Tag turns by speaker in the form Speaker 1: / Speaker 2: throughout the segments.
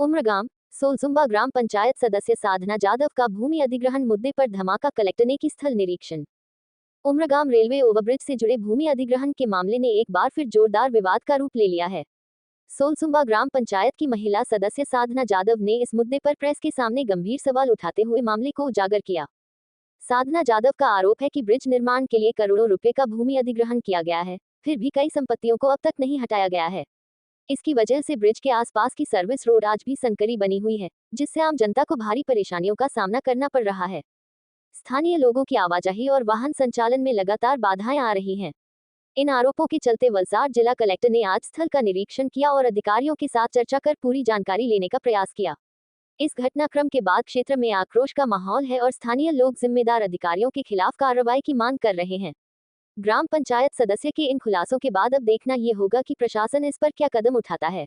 Speaker 1: उमरगाम सोलजुम्बा ग्राम पंचायत सदस्य साधना जाधव का भूमि अधिग्रहण मुद्दे पर धमाका, कलेक्टर ने की स्थल निरीक्षण। उमरगाम रेलवे ओवरब्रिज से जुड़े भूमि अधिग्रहण के मामले ने एक बार फिर जोरदार विवाद का रूप ले लिया है। सोलजुम्बा ग्राम पंचायत की महिला सदस्य साधना जाधव ने इस मुद्दे पर प्रेस के सामने गंभीर सवाल उठाते हुए मामले को उजागर किया। साधना जाधव का आरोप है कि ब्रिज निर्माण के लिए करोड़ों रुपए का भूमि अधिग्रहण किया गया है, फिर भी कई संपत्तियों को अब तक नहीं हटाया गया है। इसकी वजह से ब्रिज के आसपास की सर्विस रोड आज भी संकरी बनी हुई है, जिससे आम जनता को भारी परेशानियों का सामना करना पड़ रहा है। स्थानीय लोगों की आवाजाही और वाहन संचालन में लगातार बाधाएं आ रही हैं। इन आरोपों के चलते वलसाड जिला कलेक्टर ने आज स्थल का निरीक्षण किया और अधिकारियों के साथ चर्चा कर पूरी जानकारी लेने का प्रयास किया। इस घटनाक्रम के बाद क्षेत्र में आक्रोश का माहौल है और स्थानीय लोग जिम्मेदार अधिकारियों के खिलाफ कार्रवाई की मांग कर रहे हैं। ग्राम पंचायत सदस्य के इन खुलासों के बाद अब देखना ये होगा कि प्रशासन इस पर क्या कदम उठाता है।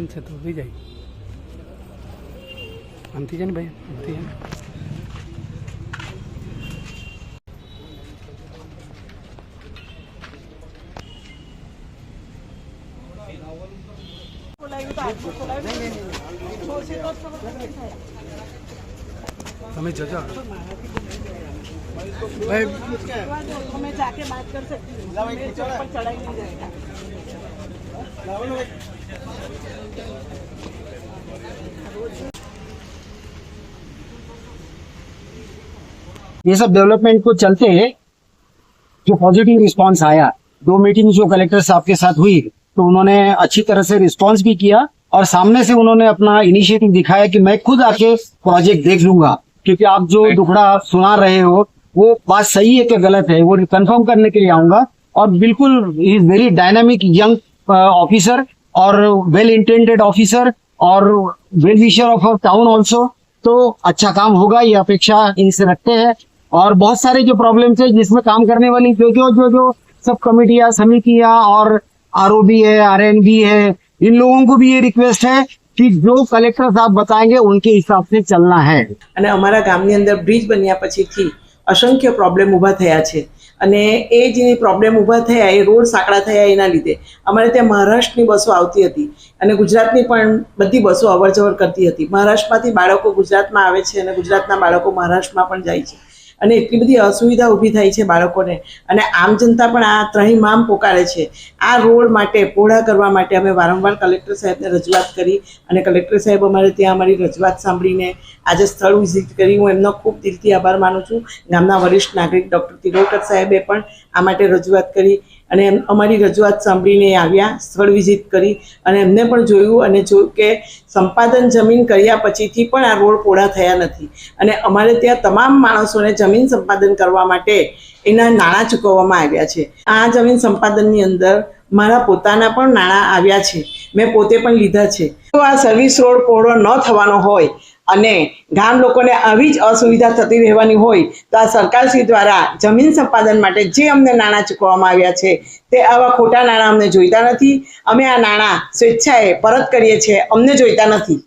Speaker 2: से तो भी जाए आमती जाने भाई आमती जाने हमें जजा भाई
Speaker 3: मैं जाके बात कर सकती हूँ, मेरे ऊपर चढ़ाई नहीं जाएगा।
Speaker 4: ये सब डेवलपमेंट को चलते जो पॉजिटिव रिस्पांस आया, 2 मीटिंग जो कलेक्टर साहब के साथ हुई तो उन्होंने अच्छी तरह से रिस्पांस भी किया और सामने से उन्होंने अपना इनिशिएटिव दिखाया कि मैं खुद आके प्रोजेक्ट देख लूंगा, क्योंकि आप जो दुखड़ा सुना रहे हो वो बात सही है कि गलत है वो कंफर्म करने के लिए आऊंगा। और बिल्कुल he is very dynamic young officer और वेल इंटेंडेड ऑफिसर और well wisher of town also, तो अच्छा काम होगा ये अपेक्षा इनसे रखते हैं। और बहुत सारे जो प्रॉब्लम्स है जिसमें काम करने वाली जो सब कमेटियां, समितियां और आरओबी है, आरएनबी है, इन लोगों को भी ये रिक्वेस्ट है कि जो कलेक्टर साहब बताएंगे उनके हिसाब से चलना है।
Speaker 3: અને અમારા ગામની અંદર બ્રિજ બન્યા પછીથી અસંખ્ય પ્રોબ્લેમ ઊભા થયા છે અને એ જે પ્રોબ્લેમ ઊભા થયા એ રોડ સાંકડા થયા એના લીધે અમારે ત્યાં મહારાષ્ટ્રની બસો આવતી હતી અને ગુજરાતની પણ બધી બસો અવરજવર કરતી હતી। મહારાષ્ટ્રમાંથી બાળકો ગુજરાતમાં આવે છે અને ગુજરાતના બાળકો મહારાષ્ટ્રમાં પણ જાય છે અને એટલી બધી અસુવિધા ઊભી થાય છે બાળકોને અને આમ જનતા પણ આ ત્રહીમામ પોકારે છે। આ રોડ માટે પહોળા કરવા માટે અમે વારંવાર કલેક્ટર સાહેબને રજૂઆત કરી અને કલેક્ટર સાહેબ અમારે ત્યાં અમારી રજૂઆત સાંભળીને આજે સ્થળ વિઝિટ કરી। હું એમનો ખૂબ દિલથી આભાર માનું છું। ગામના વરિષ્ઠ નાગરિક ડૉક્ટર તિરોડકર સાહેબે પણ આ માટે રજૂઆત કરી અને અમારી રજૂઆત સાંભળીને આવ્યા, સ્થળ વિઝિટ કરી અને એમને પણ જોયું અને જોયું કે સંપાદન જમીન કર્યા પછીથી પણ આ રોડ પહોળા થયા નથી અને અમારે ત્યાં તમામ માણસોને જમીન સંપાદન કરવા માટે એના નાણાં ચૂકવવામાં આવ્યા છે। આ જમીન સંપાદનની અંદર મારા પોતાના પણ નાણાં આવ્યા છે, મેં પોતે પણ લીધા છે। તો આ સર્વિસ રોડ પહોળો ન થવાનો હોય અને ગામ લોકોને આવી જ અસુવિધા થતી રહેવાની હોય તો આ સરકારશ્રી દ્વારા જમીન સંપાદન માટે જે અમને નાણાં ચૂકવવામાં આવ્યા છે તે આવા ખોટા નાણાં અમને જોઈતા નથી। અમે આ નાણાં સ્વેચ્છાએ પરત કરીએ છીએ, અમને જોઈતા નથી।